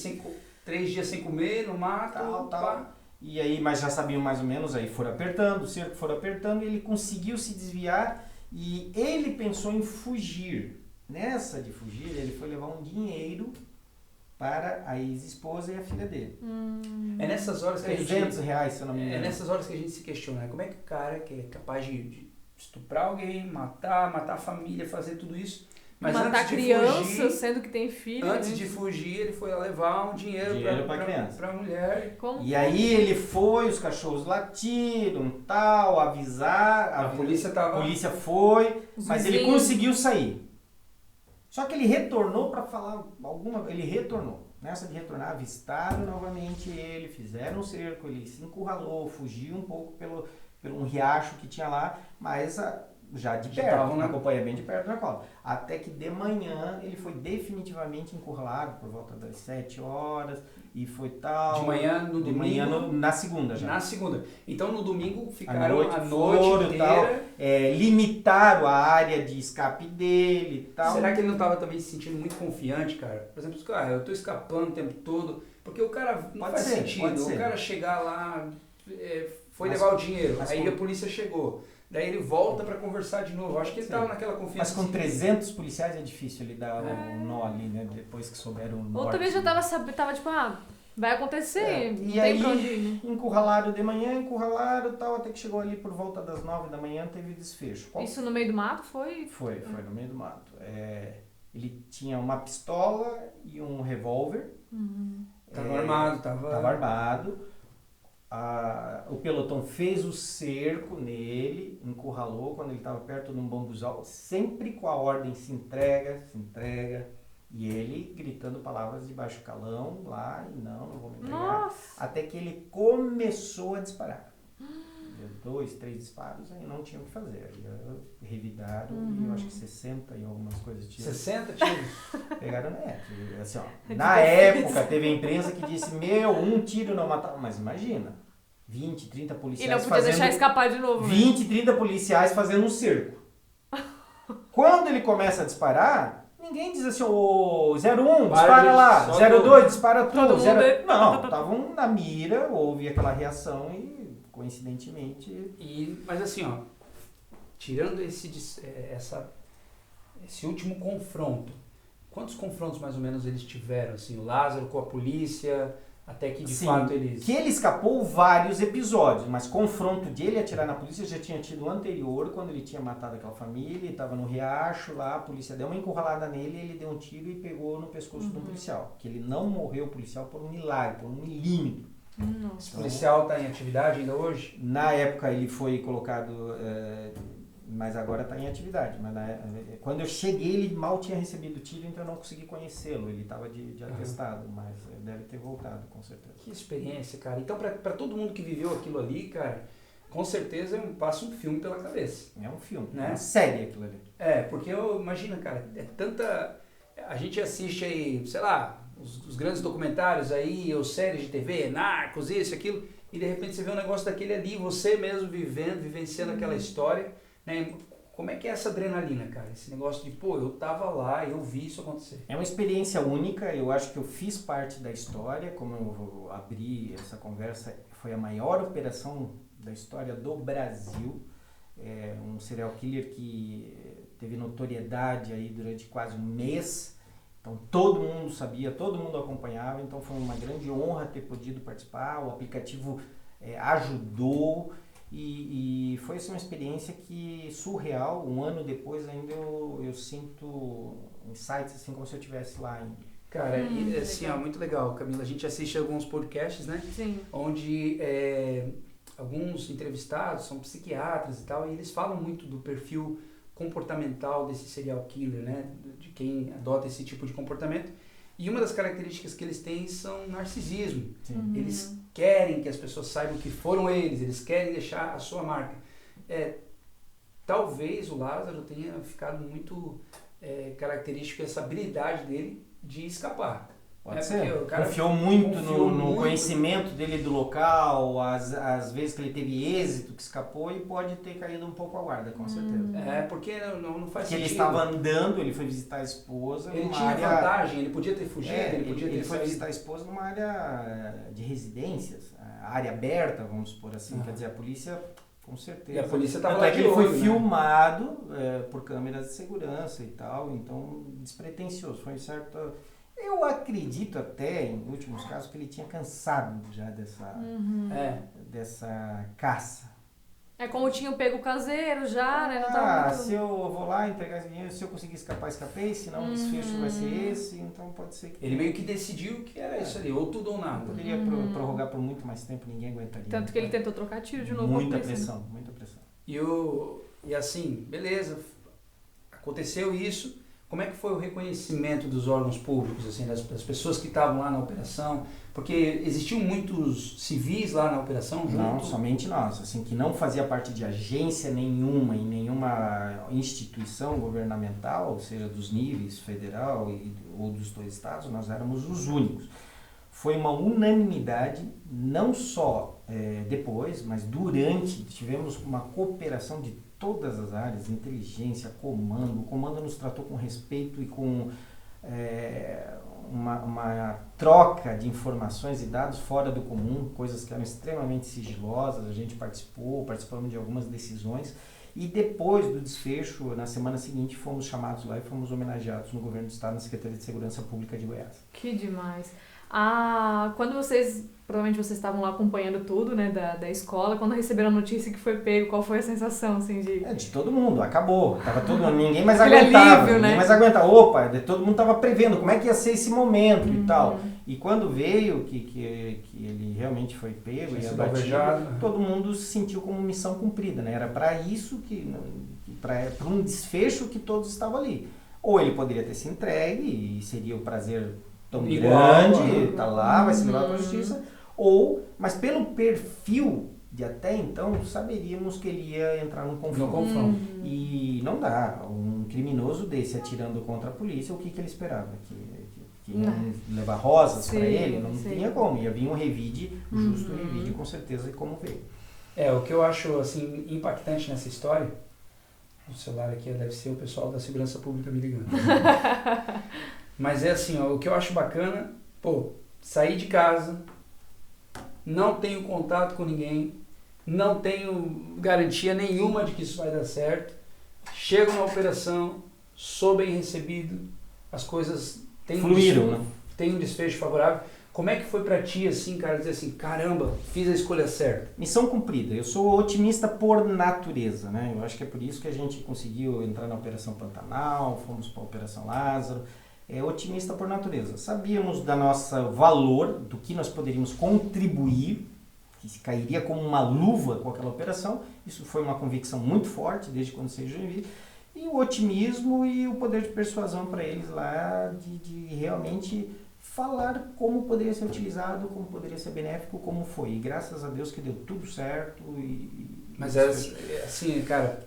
3 dias sem comer, no mato, tal. E aí, mas já sabiam mais ou menos, aí foram apertando, o cerco foram apertando, e ele conseguiu se desviar e ele pensou em fugir. Nessa de fugir, ele foi levar um dinheiro para a ex-esposa e a filha dele. É nessas horas que R$300, se eu não me engano. É nessas horas que a gente se questiona, né? Como é que o cara que é capaz de estuprar alguém, matar a família, fazer tudo isso... Mas matar antes de criança, fugir, sendo que tem filho. Antes de fugir, ele foi levar um dinheiro para a mulher. E aí ele foi, os cachorros latiram, tal, avisar. A polícia foi, mas ele conseguiu sair. Só que ele retornou para falar ele retornou. Nessa de retornar, avistaram novamente ele, fizeram um cerco, ele se encurralou, fugiu um pouco pelo um riacho que tinha lá, mas já de perto, acompanha bem de perto na cova. Até que de manhã ele foi definitivamente encurralado por volta das 7 horas e foi tal. De manhã no domingo? De manhã na segunda já. Na segunda. Então no domingo ficaram a noite inteira. Tal, limitaram a área de escape dele e tal. Será que ele não estava também se sentindo muito confiante, cara? Por exemplo, eu estou escapando o tempo todo, porque o cara não faz sentido. O cara chegar lá, levar o dinheiro, aí a polícia chegou. Daí ele volta para conversar de novo. Acho que ele estava naquela confiança. Mas com 300 policiais é difícil ele dar um nó ali, né? Depois que souberam o norte. Ou também já tava tipo, vai acontecer, não e tem aí, pra onde ir, né? Encurralaram de manhã, encurralaram e tal, até que chegou ali por volta das 9 da manhã, teve desfecho. Isso no meio do mato foi? Foi no meio do mato. Ele tinha uma pistola e um revólver. Tava armado. Tava armado. O pelotão fez o cerco nele, encurralou quando ele estava perto de um bambuzal, sempre com a ordem se entrega, e ele gritando palavras de baixo calão lá, e não vou me entregar. Nossa. Até que ele começou a disparar. Deu 2, 3 disparos, aí não tinha o que fazer. Aí revidaram, e eu acho que 60 e algumas coisas. 60 tiros? Pegaram, assim, na época teve a imprensa que disse, um tiro não matava, mas imagina, 20, 30 policiais e não podia deixar escapar de novo. 20, 30 policiais fazendo um cerco. Quando ele começa a disparar, ninguém diz assim, 01, dispara lá, 02, dispara tudo. Não, estavam na mira, houve aquela reação e coincidentemente... Mas assim, tirando esse último confronto, quantos confrontos mais ou menos eles tiveram? Assim, o Lázaro com a polícia, até que de fato eles... Que ele escapou vários episódios, mas confronto de ele atirar na polícia já tinha tido o anterior, quando ele tinha matado aquela família, ele estava no riacho lá, a polícia deu uma encurralada nele, ele deu um tiro e pegou no pescoço de um policial. Que ele não morreu, o policial, por um milagre, por 1 milímetro. Esse policial está em atividade ainda hoje? Na época ele foi colocado, mas agora está em atividade. Mas quando eu cheguei ele mal tinha recebido tiro, então eu não consegui conhecê-lo. Ele estava de atestado, mas deve ter voltado, com certeza. Que experiência, cara. Então para todo mundo que viveu aquilo ali, cara, com certeza passa um filme pela cabeça. É um filme, né? É uma série aquilo ali. Porque imagina, cara, a gente assiste aí, sei lá, os grandes documentários aí, ou séries de TV, Narcos, isso, aquilo, e de repente você vê um negócio daquele ali, você mesmo vivenciando aquela história, né? Como é que é essa adrenalina, cara? Esse negócio de, eu tava lá, eu vi isso acontecer. É uma experiência única, eu acho que eu fiz parte da história, como eu abri essa conversa, foi a maior operação da história do Brasil, um serial killer que teve notoriedade aí durante quase um mês. Então todo mundo sabia, todo mundo acompanhava, então foi uma grande honra ter podido participar, o aplicativo ajudou e foi assim, uma experiência que surreal, um ano depois ainda eu sinto insights assim como se eu estivesse lá ainda. Cara, assim, muito legal, Camila, a gente assiste alguns podcasts, né? Sim. Onde alguns entrevistados são psiquiatras e tal, e eles falam muito do perfil comportamental desse serial killer, né? De quem adota esse tipo de comportamento. E uma das características que eles têm são narcisismo. Eles querem que as pessoas saibam que foram eles querem deixar a sua marca. Talvez o Lázaro tenha ficado muito característico essa habilidade dele de escapar. Pode ser. O cara confiou muito no conhecimento dele do local, às vezes que ele teve êxito, que escapou e pode ter caído um pouco a guarda, com certeza. Porque não faz sentido. Ele estava andando, ele foi visitar a esposa. Ele tinha vantagem, ele podia ter fugido, ele foi visitar a esposa numa área de residências, área aberta, vamos supor assim, quer dizer, a polícia... Com certeza. E a polícia estava lá de olho, ele foi filmado por câmeras de segurança e tal, então despretensioso, foi certo... Eu acredito até, em últimos casos, que ele tinha cansado já dessa caça. Como tinha o pego caseiro já, né? Não tava muito... se eu vou lá entregar esse dinheiro, se eu conseguir escapar, escapei, senão o desfecho vai ser esse, então pode ser que... Ele meio que decidiu que era isso ali, ou tudo ou nada. Poderia prorrogar por muito mais tempo, ninguém aguentaria. Tanto que ele tentou trocar tiro de novo. Muita pressão, muita pressão. E assim, beleza, aconteceu isso, como é que foi o reconhecimento dos órgãos públicos, assim, das pessoas que estavam lá na operação? Porque existiam muitos civis lá na operação junto? Não, somente nós, assim, que não fazia parte de agência nenhuma, em nenhuma instituição governamental, ou seja, dos níveis federal ou dos 2 estados, nós éramos os únicos. Foi uma unanimidade, não só depois, mas durante, tivemos uma cooperação de todas as áreas, inteligência, comando. O comando nos tratou com respeito e com uma troca de informações e dados fora do comum, coisas que eram extremamente sigilosas. A gente participamos de algumas decisões e depois do desfecho, na semana seguinte, fomos chamados lá e fomos homenageados no Governo do Estado, na Secretaria de Segurança Pública de Goiás. Que demais. Quando provavelmente vocês estavam lá acompanhando tudo, né, da escola, quando receberam a notícia que foi pego, qual foi a sensação, assim, de... De todo mundo, acabou, tava todo mundo, ninguém mais Aquele aguentava, alívio, ninguém né? mais aguentava, todo mundo tava prevendo como é que ia ser esse momento e tal, e quando veio que ele realmente foi pego e abatido, todo mundo se sentiu como missão cumprida, né, era para isso para um desfecho que todos estavam ali, ou ele poderia ter se entregue e seria o prazer tão grande, tá lá, vai ser levado para a justiça, mas pelo perfil de até então, saberíamos que ele ia entrar num confronto. E não dá, um criminoso desse atirando contra a polícia, o que ele esperava? Que iam levar rosas para ele? Não tinha como, ia vir um revide, justo revide com certeza, como veio. O que eu acho assim, impactante nessa história, o celular aqui deve ser o pessoal da Segurança Pública me ligando. Mas é assim, o que eu acho bacana, sair de casa, não tenho contato com ninguém, não tenho garantia nenhuma de que isso vai dar certo, chego na operação, sou bem recebido, as coisas fluíram, tem um desfecho favorável. Como é que foi pra ti, assim, cara, dizer assim, caramba, fiz a escolha certa? Missão cumprida. Eu sou otimista por natureza, né? Eu acho que é por isso que a gente conseguiu entrar na Operação Pantanal, fomos para a Operação Lázaro. Otimista por natureza. Sabíamos da nossa valor, do que nós poderíamos contribuir, que cairia como uma luva com aquela operação. Isso foi uma convicção muito forte desde quando saí de Joinville. E o otimismo e o poder de persuasão para eles lá de realmente falar como poderia ser utilizado, como poderia ser benéfico, como foi. E graças a Deus que deu tudo certo. Mas assim, cara,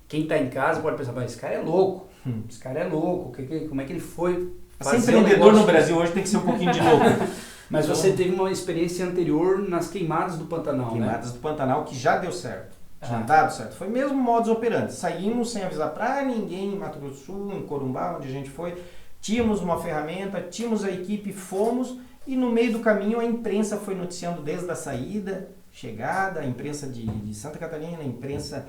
quem está em casa pode pensar, mas esse cara é louco. Esse cara é louco. Como é que ele foi fazer ser empreendedor no Brasil hoje tem que ser um pouquinho de louco. Mas você teve uma experiência anterior nas queimadas do Pantanal, Queimadas do Pantanal que já deu certo. Tinha dado certo. Foi mesmo modus operandi. Saímos sem avisar pra ninguém em Mato Grosso do Sul, em Corumbá, onde a gente foi. Tínhamos uma ferramenta, tínhamos a equipe, fomos. E no meio do caminho a imprensa foi noticiando desde a saída, chegada, a imprensa de Santa Catarina, a imprensa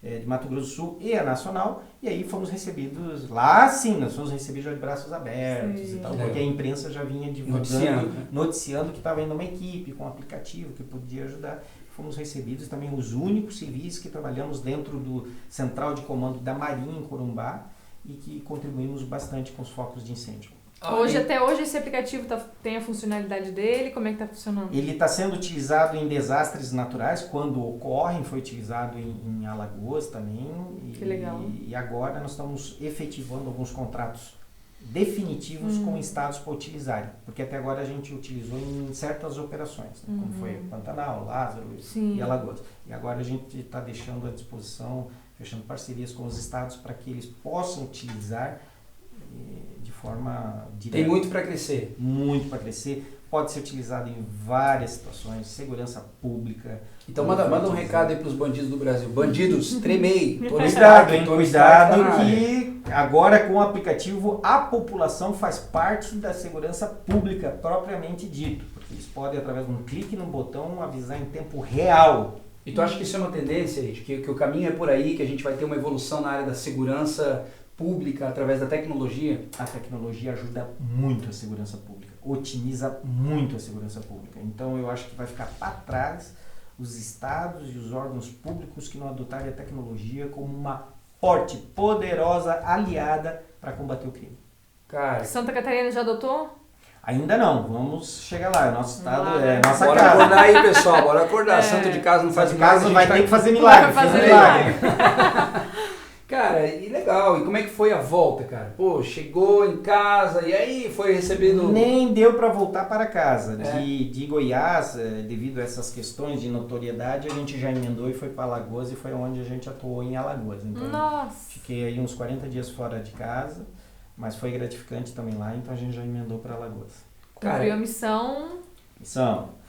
de Mato Grosso do Sul e a nacional, e aí fomos recebidos, lá sim, nós fomos recebidos já de braços abertos e tal, porque a imprensa já vinha divulgando, noticiando que estava indo uma equipe com um aplicativo que podia ajudar. Fomos recebidos também os únicos civis que trabalhamos dentro do Central de Comando da Marinha em Corumbá e que contribuímos bastante com os focos de incêndio. Até hoje esse aplicativo tem a funcionalidade dele, como é que está funcionando? Ele está sendo utilizado em desastres naturais, quando ocorrem, foi utilizado em Alagoas também. Que legal. E agora nós estamos efetivando alguns contratos definitivos com estados para utilizarem, porque até agora a gente utilizou em certas operações, né, como foi Pantanal, Lázaro e Alagoas. E agora a gente está deixando à disposição, fechando parcerias com os estados para que eles possam utilizar de forma direta. Tem muito para crescer. Muito para crescer. Pode ser utilizado em várias situações, segurança pública. Então manda um recado aí para os bandidos do Brasil. Bandidos, tremei. Cuidado que agora com o aplicativo a população faz parte da segurança pública propriamente dito. Porque eles podem, através de um clique no botão, avisar em tempo real. E tu acha que isso é uma tendência, que o caminho é por aí, que a gente vai ter uma evolução na área da segurança pública através da tecnologia? A tecnologia ajuda muito a segurança pública, otimiza muito a segurança pública. Então eu acho que vai ficar para trás os estados e os órgãos públicos que não adotarem a tecnologia como uma forte, poderosa aliada para combater o crime. Cara, Santa Catarina já adotou? Ainda não, vamos chegar lá. Nosso estado nossa bora casa. Bora acordar aí, pessoal, bora acordar. Santo de casa não faz milagre. Casa vai ter que fazer milagre. Vai fazer milagre. Cara, e legal. E como é que foi a volta, cara? Pô, chegou em casa e aí foi recebido... Nem deu para voltar para casa. É. De Goiás, devido a essas questões de notoriedade, a gente já emendou e foi para Alagoas e foi onde a gente atuou em Alagoas. Então, Nossa! fiquei aí uns 40 dias fora de casa, mas foi gratificante também lá, então a gente já emendou para Alagoas. Cumpriu a missão. Missão.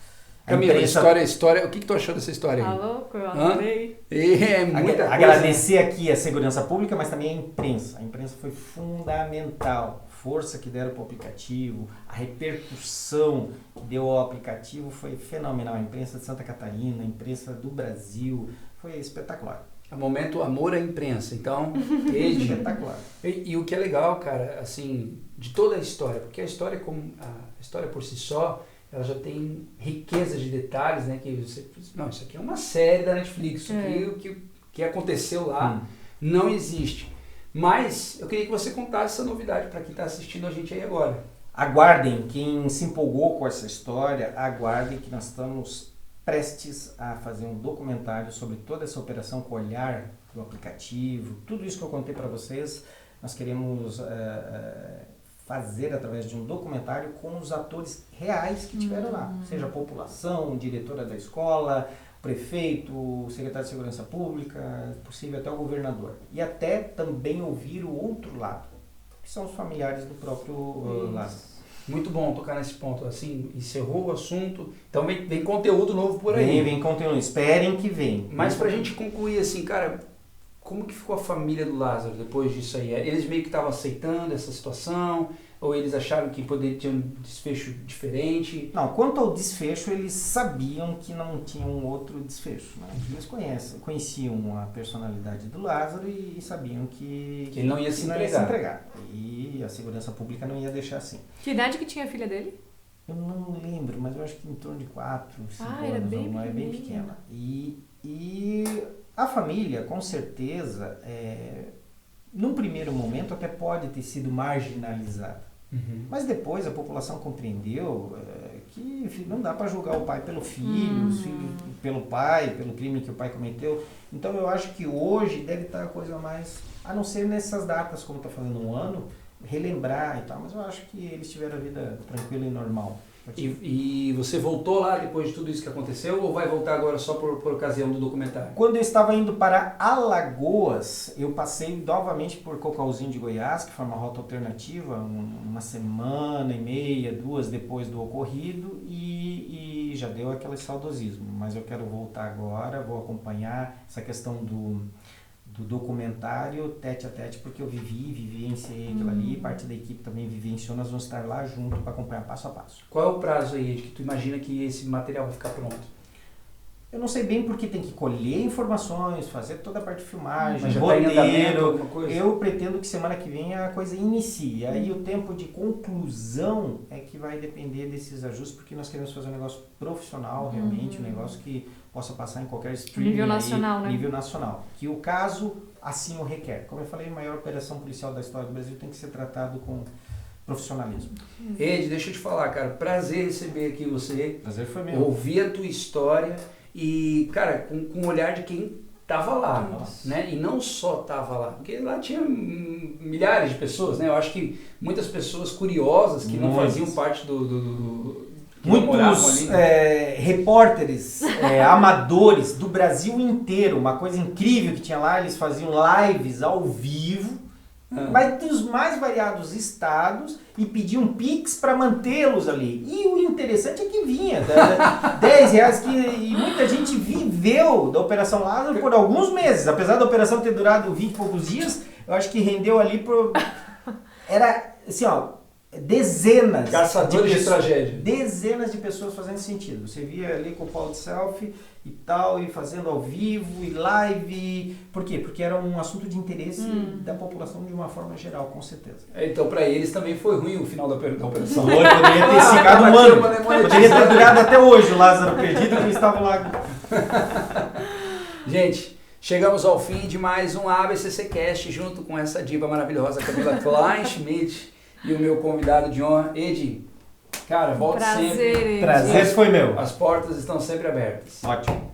Camila, história, o que tu achou dessa história aí? Tá louco? Eu adorei. É muita coisa. Agradecer aqui a segurança pública, mas também a imprensa. A imprensa foi fundamental. Força que deram para o aplicativo, a repercussão que deu ao aplicativo foi fenomenal. A imprensa de Santa Catarina, a imprensa do Brasil, foi espetacular. É o momento amor à imprensa, então, Espetacular. E o que é legal, cara, assim, de toda a história, porque a história por si só, ela já tem riqueza de detalhes, né, que você, não, isso aqui é uma série da Netflix, isso aqui, o que aconteceu lá não existe. Mas eu queria que você contasse essa novidade para quem está assistindo a gente aí agora. Aguardem, quem se empolgou com essa história, aguardem que nós estamos prestes a fazer um documentário sobre toda essa operação com o olhar do aplicativo, tudo isso que eu contei para vocês, nós queremos fazer através de um documentário com os atores reais que tiveram lá, seja a população, diretora da escola, prefeito, o secretário de Segurança Pública, possível até o governador. E até também ouvir o outro lado, que são os familiares do próprio Lázaro. Muito bom tocar nesse ponto, assim, encerrou o assunto, então vem conteúdo novo por aí. Vem conteúdo, esperem que vem. Mas pra gente concluir assim, cara, como que ficou a família do Lázaro depois disso aí? Eles meio que estavam aceitando essa situação? Ou eles acharam que poderia ter um desfecho diferente? Não, quanto ao desfecho, eles sabiam que não tinha um outro desfecho. Né? Eles conheciam a personalidade do Lázaro e sabiam que ele não ia se entregar. E a segurança pública não ia deixar assim. Que idade que tinha a filha dele? Eu não lembro, mas eu acho que em torno de 4, 5 anos. Era bem é bem pequena. E a família, com certeza, num primeiro momento até pode ter sido marginalizada. Mas depois a população compreendeu que não dá para julgar o pai pelo filho, os filhos pelo pai, pelo crime que o pai cometeu. Então eu acho que hoje deve estar a coisa mais, a não ser nessas datas, como está fazendo um ano, relembrar e tal, mas eu acho que eles tiveram a vida tranquila e normal. E você voltou lá depois de tudo isso que aconteceu ou vai voltar agora só por ocasião do documentário? Quando eu estava indo para Alagoas, eu passei novamente por Cocalzinho de Goiás, que foi uma rota alternativa, uma semana e meia, 2 depois do ocorrido e já deu aquele saudosismo. Mas eu quero voltar agora, vou acompanhar essa questão do documentário tete a tete, porque eu vivenciei aquilo ali, parte da equipe também vivenciou, nós vamos estar lá junto para acompanhar passo a passo. Qual é o prazo aí de que tu imagina que esse material vai ficar pronto? Eu não sei bem porque tem que colher informações, fazer toda a parte de filmagem, mas já roteiro. tá em andamento, alguma coisa? Eu pretendo que semana que vem a coisa inicie. Aí o tempo de conclusão é que vai depender desses ajustes, porque nós queremos fazer um negócio profissional, realmente, um negócio que possa passar em qualquer streaming. Nível nacional, né? Nível nacional. Que o caso assim o requer. Como eu falei, a maior operação policial da história do Brasil tem que ser tratado com profissionalismo. Ed, deixa eu te falar, cara, prazer receber aqui você. Prazer foi meu. Ouvir a tua história e, cara, com o olhar de quem tava lá, né? E não só tava lá, porque lá tinha milhares de pessoas, né? Eu acho que muitas pessoas curiosas que não faziam parte muitos repórteres amadores do Brasil inteiro, uma coisa incrível que tinha lá, eles faziam lives ao vivo, mas dos mais variados estados e pediam Pix para mantê-los ali. E o interessante é que vinha R$10 e muita gente viveu da Operação Lázaro por alguns meses, apesar da operação ter durado 20 e poucos dias, eu acho que rendeu ali era assim, ó, dezenas caçadores de tragédia. Dezenas de pessoas fazendo sentido. Você via ali com o pau de selfie e tal, e fazendo ao vivo, e live. Por quê? Porque era um assunto de interesse da população de uma forma geral, com certeza. Então, para eles também foi ruim o final da operação. Poderia ter ficado um ano. Poderia ter durado até hoje o Lázaro perdido, que eles estavam lá. Gente, chegamos ao fim de mais um ABCC Cast, junto com essa diva maravilhosa, Camila Kleinschmidt. E o meu convidado de honra, Edi, cara, volte sempre. Prazer foi meu. As portas estão sempre abertas. Ótimo.